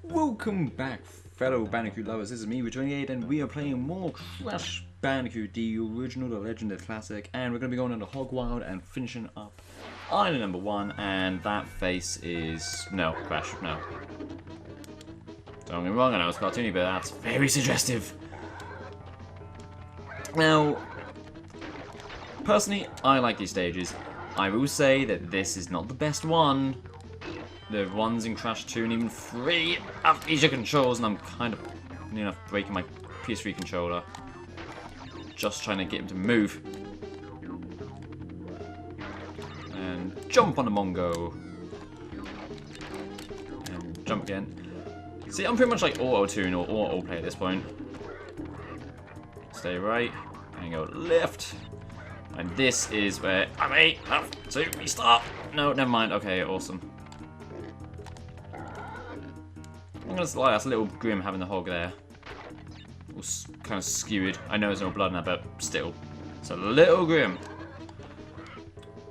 Welcome back, fellow Bandicoot lovers. This is me, Rejoining, and we are playing more Crash Bandicoot, the original, the legend, the classic, and we're going to be going into Hogwild and finishing up island number 1, and that face is... no, Crash, no. Don't get me wrong, I know it's cartoony, but that's very suggestive. Now, personally, I like these stages. I will say that this is not the best one. The ones in Crash 2 and even 3 have easier controls, and I'm kind of near enough breaking my PS3 controller. Just trying to get him to move. And jump on the Mongo. And jump again. See, I'm pretty much like auto-tune or auto-play at this point. Stay right, and go left. And this is where I may have to restart. No, never mind. Okay, awesome. I'm gonna lie, that's a little grim having the hog there. All kind of skewered. I know there's no blood in that, but still. It's a little grim.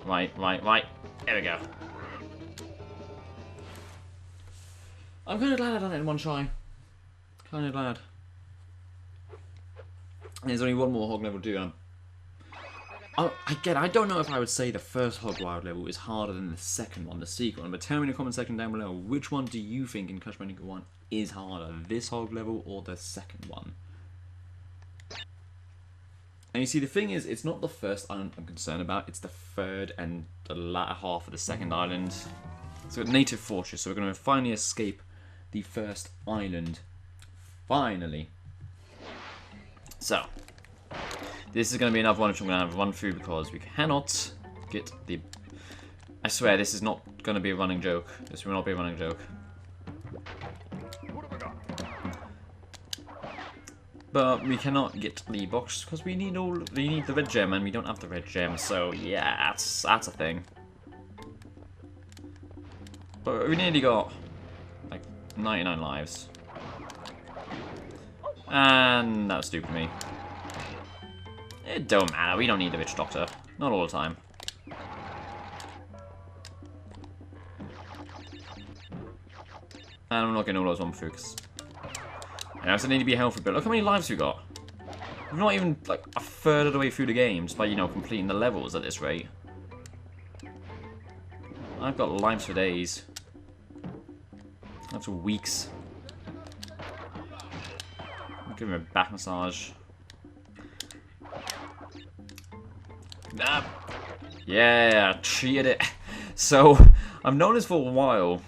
Right. There we go. I'm kind of glad I done it in one try. Kind of glad. And there's only one more hog level to do. Again, I don't know if I would say the first Hogwild level is harder than the second one, the secret one, but tell me in the comment section down below, which one do you think in Crash Bandicoot 1 is harder, this hog level or the second one? And you see, the thing is, it's not the first island I'm concerned about, it's the third and the latter half of the second island. So we've got Native Fortress, so we're going to finally escape the first island. Finally. So, this is going to be another one which I'm going to have to run through because we cannot get the... I swear, this is not going to be a running joke. This will not be a running joke. But we cannot get the box because we need the red gem and we don't have the red gem. So yeah, that's a thing. But we nearly got like 99 lives. And that was stupid of me. It don't matter, we don't need the Witch Doctor. Not all the time. And I'm not getting all those one through because I also need to be healthy, but look how many lives we got. We're not even like a third of the way through the game, just by, you know, completing the levels at this rate. I've got lives for days. That's for weeks. Give him a back massage. Yeah, treated it. So, I've known this for a while.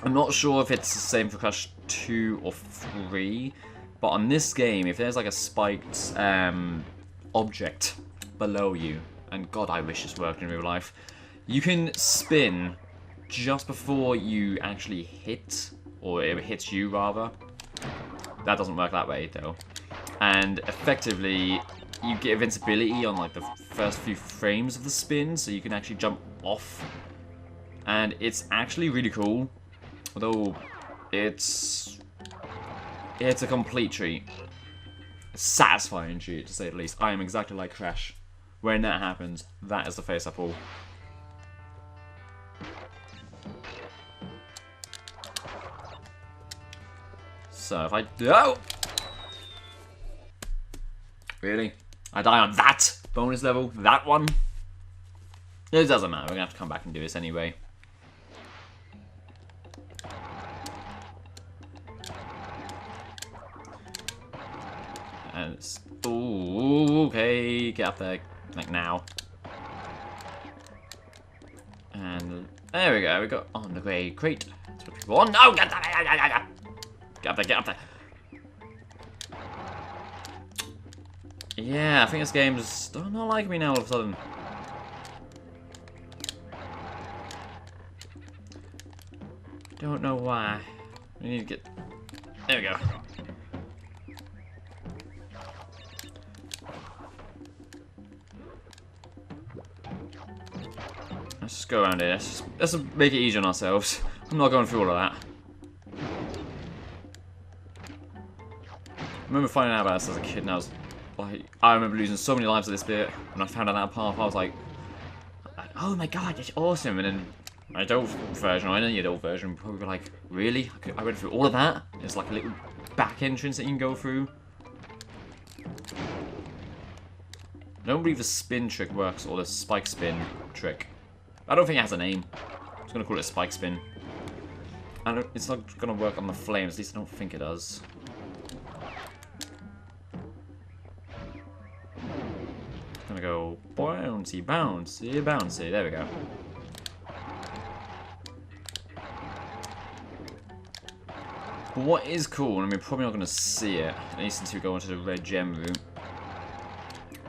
I'm not sure if it's the same for Crash 2 or 3, but on this game, if there's like a spiked object below you, and God, I wish this worked in real life, you can spin just before you actually hit, or it hits you rather. That doesn't work that way though. And effectively, you get invincibility on like the first few frames of the spin, so you can actually jump off. And it's actually really cool. Although it's a complete treat. A satisfying treat to say the least. I am exactly like Crash. When that happens, that is the face I pull. So if I oh! Really? I die on that bonus level? That one? It doesn't matter, we're gonna have to come back and do this anyway. And it's... ooh, okay, get up there, like now. And there we go, we got on the grey crate. That's what we want. No, get up there, get up there. Yeah, I think this game's not liking me now all of a sudden. Don't know why. We need to get... there we go. Let's just go around here. Let's make it easier on ourselves. I'm not going through all of that. I remember finding out about this as a kid, and I remember losing so many lives at this bit. When I found out that path, I was like, oh my god, that's awesome. And then adult version, or any adult version, would probably be like, really? I went through all of that? There's like a little back entrance that you can go through. I don't believe the spin trick works, or the spike spin trick. I don't think it has a name. I'm just gonna call it a spike spin. It's not gonna work on the flames, at least I don't think it does. Gonna go bouncy, bouncy, bouncy. There we go. But what is cool, and we're probably not gonna see it, at least until we go into the red gem route,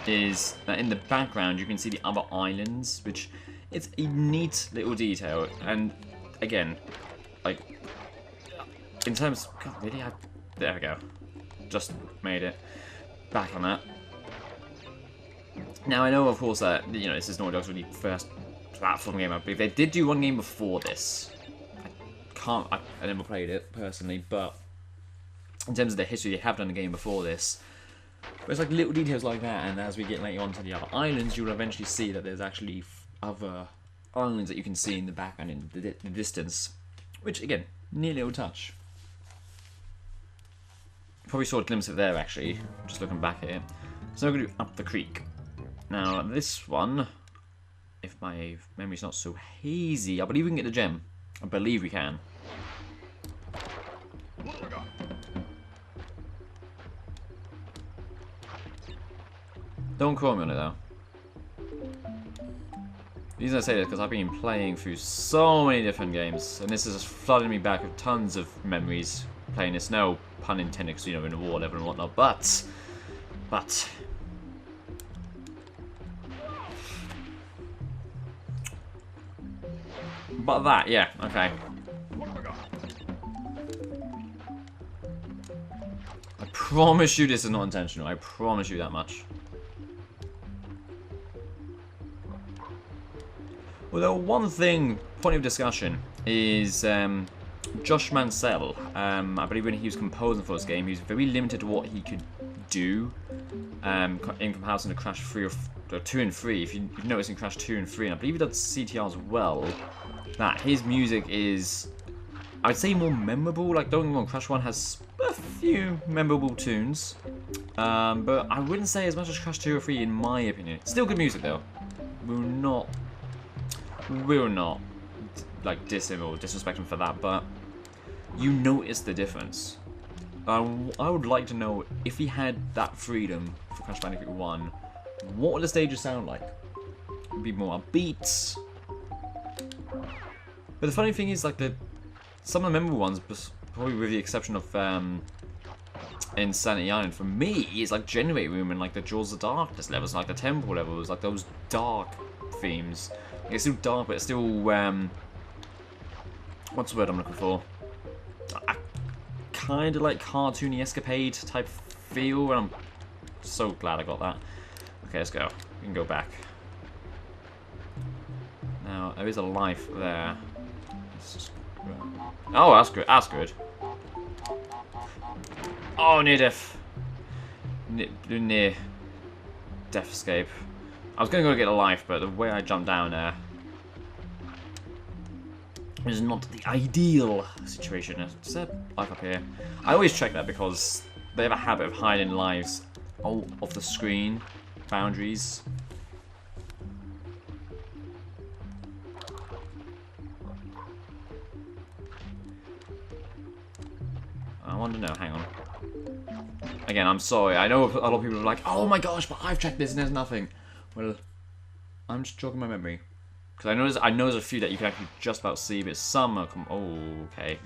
is that in the background you can see the other islands, which it's a neat little detail. And again, like in terms, God, really, there we go, just made it back on that. Now I know, of course, that this is Naughty Dog's really first platform game. I believe they did do one game before this. I never played it personally, but in terms of the history, they have done a game before this. But it's like little details like that, and as we get later on to the other islands, you'll eventually see that there's actually other islands that you can see in the background in the distance. Which, again, neat little touch. Probably saw a glimpse of it there, actually, just looking back at it. So I'm going to do Up the Creek. Now, this one, if my memory's not so hazy, I believe we can get the gem. I believe we can. Don't quote me on it, though. The reason I say this is because I've been playing through so many different games, and this is just flooding me back with tons of memories playing this. No pun intended, because, in the war level and whatnot, but... But that, yeah, okay. I promise you this is not intentional. I promise you that much. Although one thing, point of discussion, is Josh Mansell. I believe when he was composing for this game, he was very limited to what he could do in comparison to Crash 3 or 2 and 3. If you've noticed in Crash 2 and 3, and I believe he does CTR as well, that his music is, I would say, more memorable. Like, don't get me wrong, Crash 1 has a few memorable tunes, but I wouldn't say as much as Crash 2 or 3 in my opinion. Still good music though. We'll not like diss him or disrespect him for that, but you notice the difference. I would like to know if he had that freedom for Crash Bandicoot 1, what would the stages sound like? Would be more upbeat. But the funny thing is, like, some of the memorable ones, probably with the exception of Insanity Island, for me, is like Generate Room and like the Jaws of Darkness levels, like the Temple levels, like those dark themes. Like, it's still dark, but it's still what's the word I'm looking for? Kind of like cartoony escapade type feel, and I'm so glad I got that. Okay, let's go. We can go back. Now there is a life there. Oh, that's good. That's good. Oh, near death. Near death escape. I was going to go get a life, but the way I jumped down there is not the ideal situation. Is there life up here? I always check that because they have a habit of hiding lives off the screen boundaries. I want to know, hang on. Again, I'm sorry, I know a lot of people are like, oh my gosh, but I've checked this and there's nothing. Well, I'm just jogging my memory. Because I know there's a few that you can actually just about see, but some are oh, okay.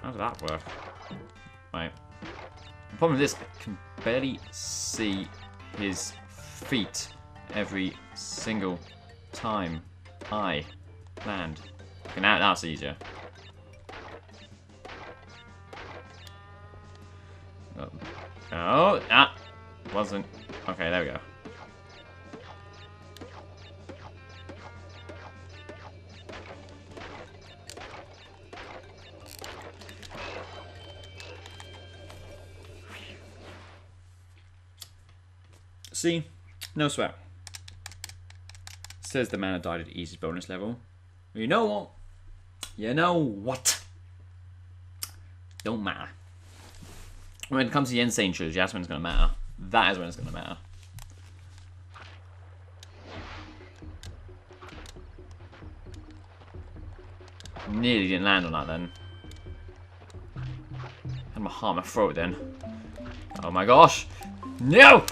How does that work? Right. The problem with this, I can barely see his feet every single time I land. Okay, now that's easier. Oh, wasn't. Okay, there we go. See? No sweat. says the man that died at the easiest bonus level. You know what? You know what? Don't matter. When it comes to the Insane Trilogy, that's when it's going to matter. That is when it's going to matter. Nearly didn't land on that then. Had my heart in my throat then. Oh my gosh! No!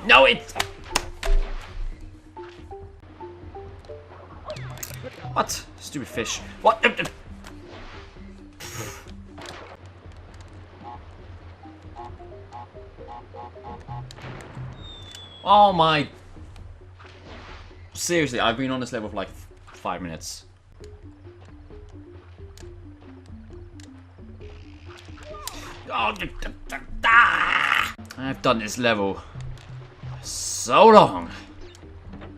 No, it's... What? Stupid fish. What? Oh my... Seriously, I've been on this level for like 5 minutes. Oh, I've done this level so long.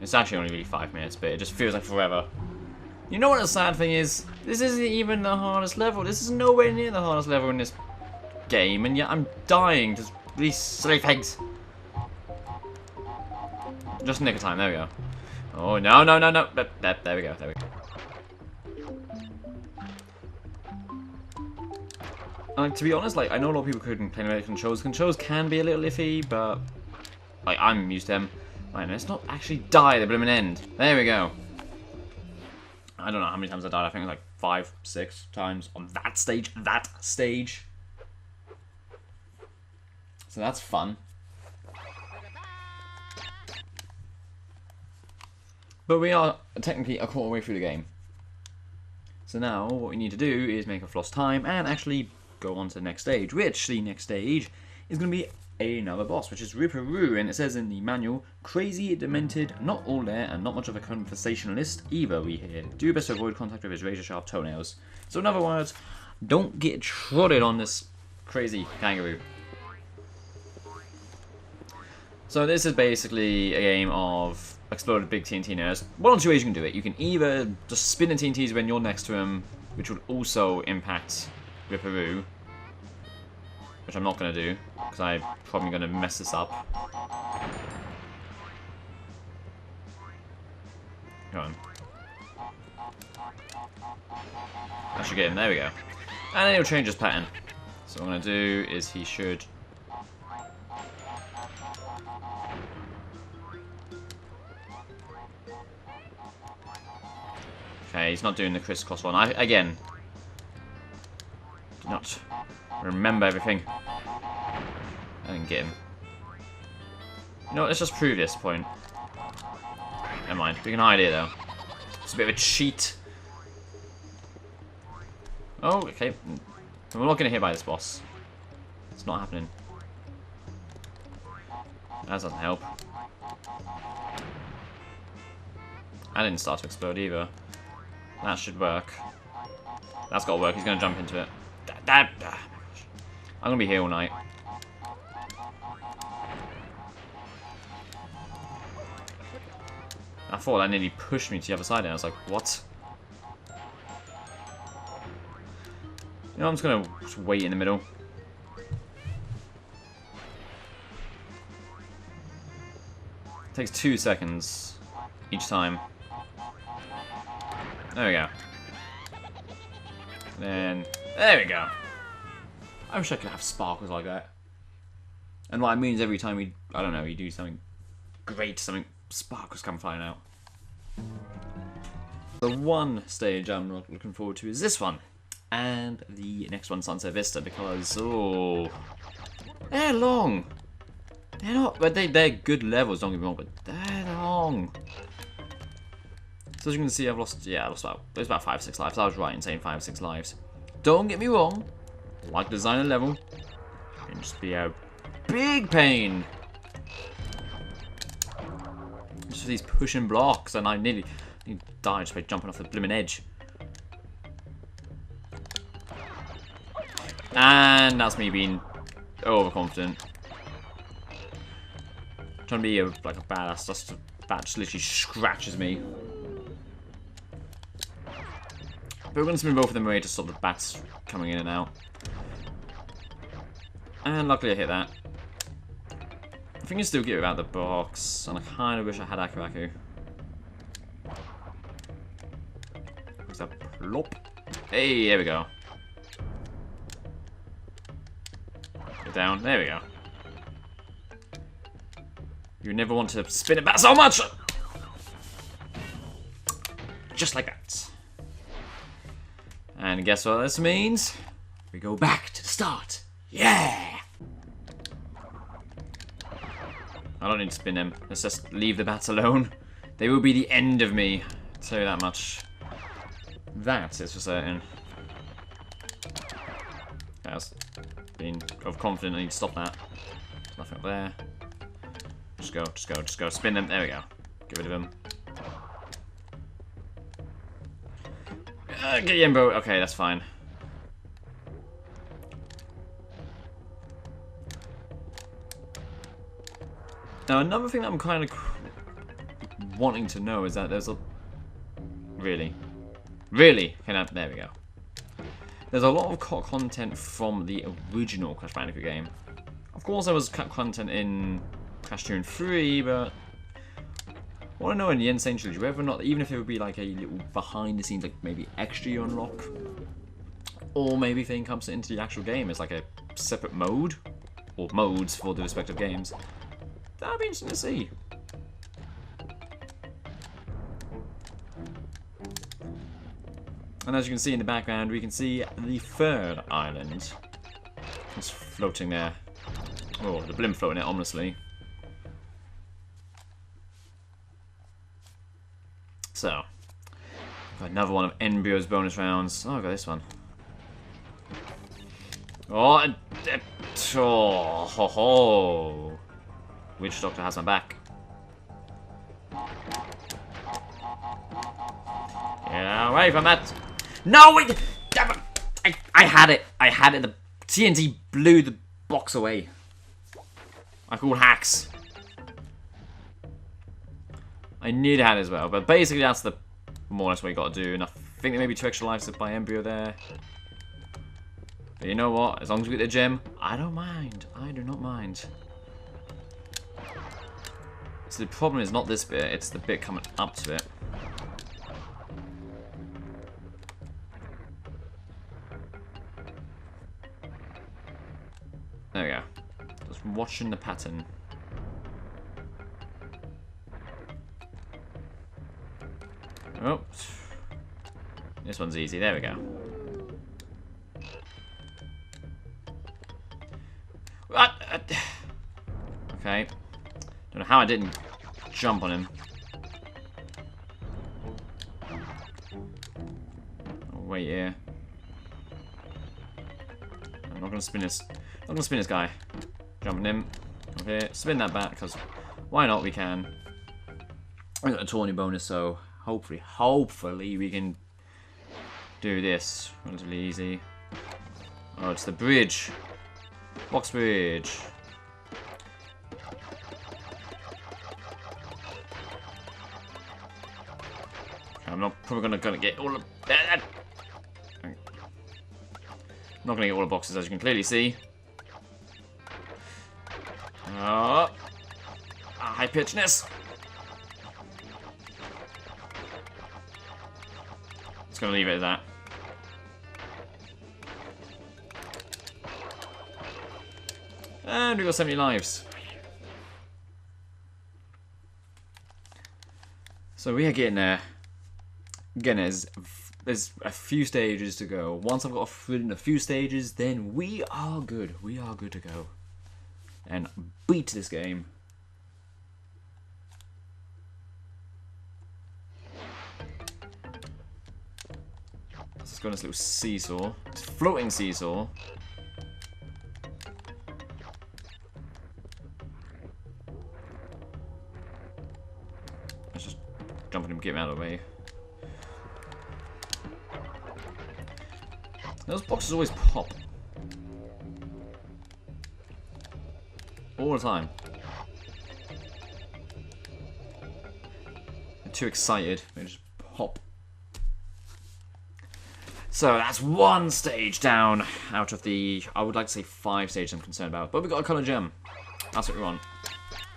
It's actually only really 5 minutes, but it just feels like forever. You know what the sad thing is? This isn't even the hardest level. This is nowhere near the hardest level in this game, and yet I'm dying to these silly things. Just nick of time. There we go. Oh no no no no! There we go. There we go. Like, to be honest, like, I know a lot of people couldn't play with controls. Controls can be a little iffy, but like, I'm used to them. Right, let's not actually die at the blooming end. There we go. I don't know how many times I died. I think it was like 5, 6 times on that stage. So that's fun. But we are technically a quarter way through the game. So now what we need to do is make up lost time and actually go on to the next stage, which the next stage is going to be another boss, which is Ripperoo, and it says in the manual, crazy, demented, not all there, and not much of a conversationalist either, we hear. Do best to avoid contact with his razor-sharp toenails. So in other words, don't get trotted on this crazy kangaroo. So this is basically a game of exploded big TNT nerds. One or two ways you can do it. You can either just spin the TNTs when you're next to him, which would also impact Ripperoo, which I'm not going to do, because I'm probably going to mess this up. Come on. I should get him, there we go. And then he'll change his pattern. So what I'm going to do is he should... Okay, he's not doing the crisscross one. Again, do not remember everything. I didn't get him. You know what, let's just prove this point. Never mind, we can hide here though. It's a bit of a cheat. Oh, okay. We're not getting hit by this boss. It's not happening. That doesn't help. I didn't start to explode either. That should work. That's got to work. He's going to jump into it. I'm going to be here all night. I thought that nearly pushed me to the other side and I was like, what? You know, I'm just going to just wait in the middle. It takes 2 seconds each time. There we go. Then, there we go. I wish I could have sparkles like that. And what it means every time we, I don't know, you do something great, something sparkles come flying out. The one stage I'm not looking forward to is this one. And the next one, Sunset Vista, because, oh, they're long. They're not, but they're good levels, don't get me wrong, but they're long. So as you can see, I've lost, yeah, it was about 5, 6 lives. I was right in saying 5, 6 lives. Don't get me wrong, like design a level, it can just be a big pain. Just these pushing blocks, and I nearly died just by jumping off the blooming edge. And that's me being overconfident. Trying to be like a badass, that just literally scratches me. But we're going to spin both of them away to stop the bats coming in and out. And luckily I hit that. I think you still get it without the box, and I kind of wish I had Akiraku. Plop. Hey, there we go. Get down. There we go. You never want to spin it back so much! Just like that. And guess what this means? We go back to the start. Yeah! I don't need to spin them. Let's just leave the bats alone. They will be the end of me. I'll tell you that much. That is for certain. I was being overconfident. I need to stop that. There's nothing up there. Just go, just go, just go. Spin them. There we go. Get rid of them. Get Yimbo. Okay, that's fine. Now, another thing that I'm kind of wanting to know is that there's a... Really? Really? Okay, now, there we go. There's a lot of content from the original Crash Bandicoot game. Of course, there was content in Crash 2 and 3, but... I want to know in the Insane Trilogy, whether or not, even if it would be like a little behind the scenes, like maybe extra you unlock, or maybe if it comes into the actual game as like a separate mode, or modes for the respective games. That'd be interesting to see. And as you can see in the background, we can see the third island. It's floating there. Oh, the blimp floating there, ominously. So, got another one of NBO's bonus rounds. Oh, I got this one. Oh, oh, ho, ho. Witch Doctor has my back. Get away from that. No, wait! Damn it. I had it. I had it. The TNT blew the box away. I called hacks. I knew they had it as well, but basically that's the more or less what you got to do. And I think there may be 2 extra lives by embryo there. But you know what? As long as we get the gem, I don't mind. I do not mind. So the problem is not this bit, it's the bit coming up to it. There we go. Just watching the pattern. Oh. This one's easy, there we go. Okay. Don't know how I didn't jump on him. Oh, wait here. I'm not gonna spin this. I'm not gonna spin this guy. Jumping him. Okay, spin that back because why not? We can. I got a tourney bonus, so hopefully we can do this relatively easy. Oh, it's the bridge. Box bridge. I'm not probably gonna get all of that. I'm not gonna get all the boxes, as you can clearly see. Oh, high pitchness. Just gonna leave it at that. And we got 70 lives. So we are getting there. Again, there's a few stages to go. Once I've got a few stages, then we are good. We are good to go. And beat this game. Let's go on this little seesaw. It's a floating seesaw. Let's just jump on him, get him out of the way. Those boxes always pop. All the time. They're too excited. They just pop. So that's one stage down out of the, I would like to say 5 stages I'm concerned about. But we got a colour gem. That's what we want.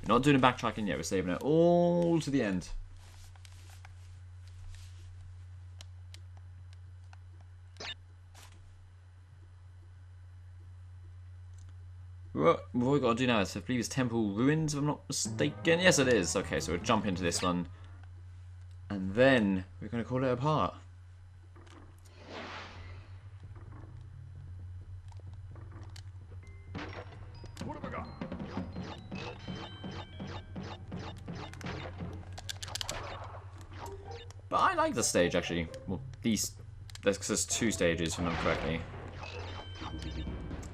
We're not doing a backtracking yet. We're saving it all to the end. What we got to do now is, I believe it's Temple Ruins, if I'm not mistaken. Yes, it is. Okay, so we'll jump into this one. And then we're going to call it a part. What have I got? But I like the stage, actually. Well, there's 2 stages, if I remember correctly.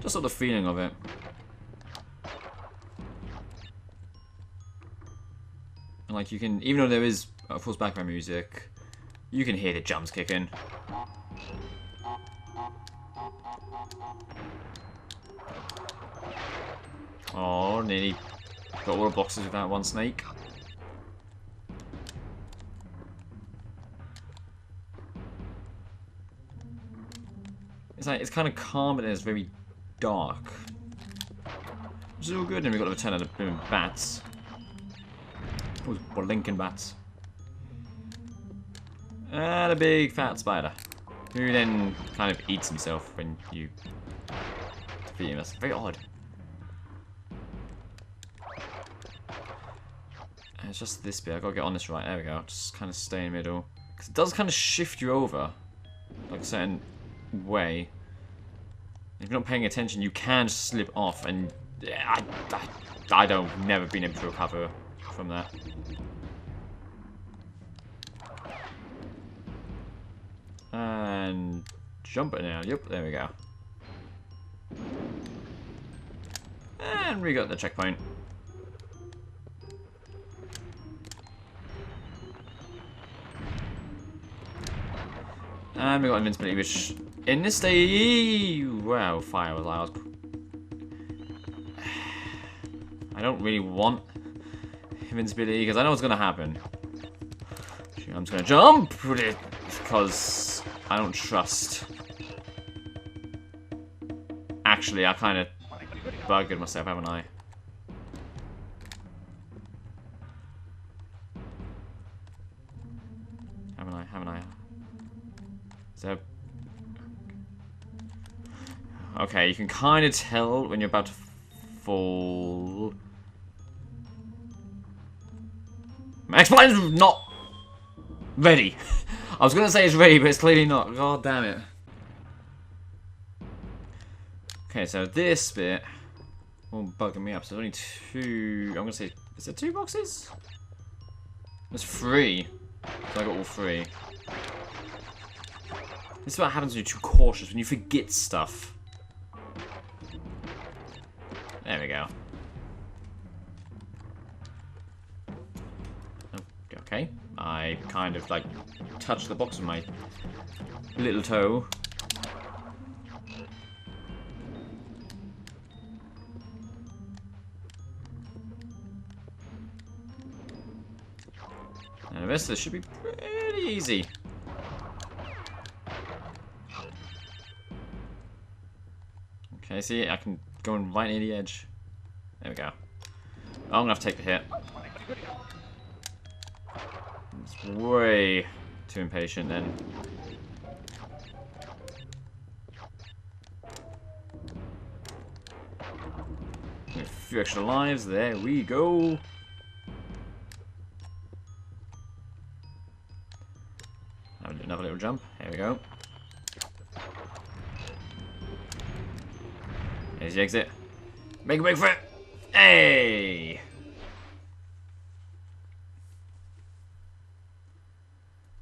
Just sort of the feeling of it. And like, you can, even though there is, of course, background music, you can hear the jumps kicking. Oh, nearly got all the boxes with that one snake. It's like, it's kind of calm, but it's very dark. Which is all good, and we've got the return of the boom bats. Or Lincoln bats. And a big fat spider. Who then kind of eats himself when you defeat him. That's very odd. And it's just this bit. I've got to get on this right. There we go. Just kind of stay in the middle. Because it does kind of shift you over. Like a certain way. If you're not paying attention, you can slip off. And I don't, never been able to recover from that. And jump it now. Yep, there we go. And we got the checkpoint. And we got invincibility, which in this stage, wow, fire was loud. I don't really want invincibility because I know what's gonna happen. I'm just gonna jump with it because I don't trust. Actually, I kind of buggered myself, haven't I? Haven't I? So, okay, you can kind of tell when you're about to fall. My explosive is not ready. I was gonna say it's ready, but it's clearly not. God damn it. Okay, so this bit will bugging me up. So there's only 2. I'm gonna say, is there 2 boxes? There's 3. So I got all 3. This is what happens when you're too cautious, when you forget stuff. There we go. Okay, I kind of like touched the box with my little toe. And the rest of this should be pretty easy. Okay, see, I can go in right near the edge. There we go. I'm gonna have to take the hit. It's way too impatient then. A few extra lives, there we go. Now do another little jump, there we go. There's the exit. Make a break for it! Hey!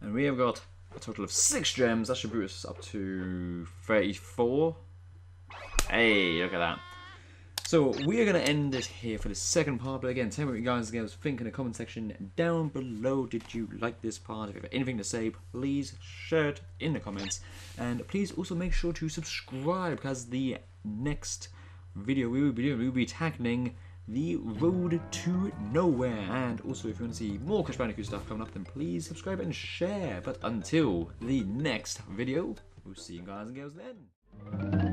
And we have got a total of 6 gems. That should bring us up to 34. Hey, look at that. So we are going to end it here for the second part. But again, tell me what you guys think in the comment section down below. Did you like this part? If you have anything to say, please share it in the comments. And please also make sure to subscribe, because the next video we will be doing, we will be tackling the road to nowhere. And also, if you want to see more Crash Bandicoot stuff coming up, then please subscribe and share. But until the next video, we'll see you guys and girls then.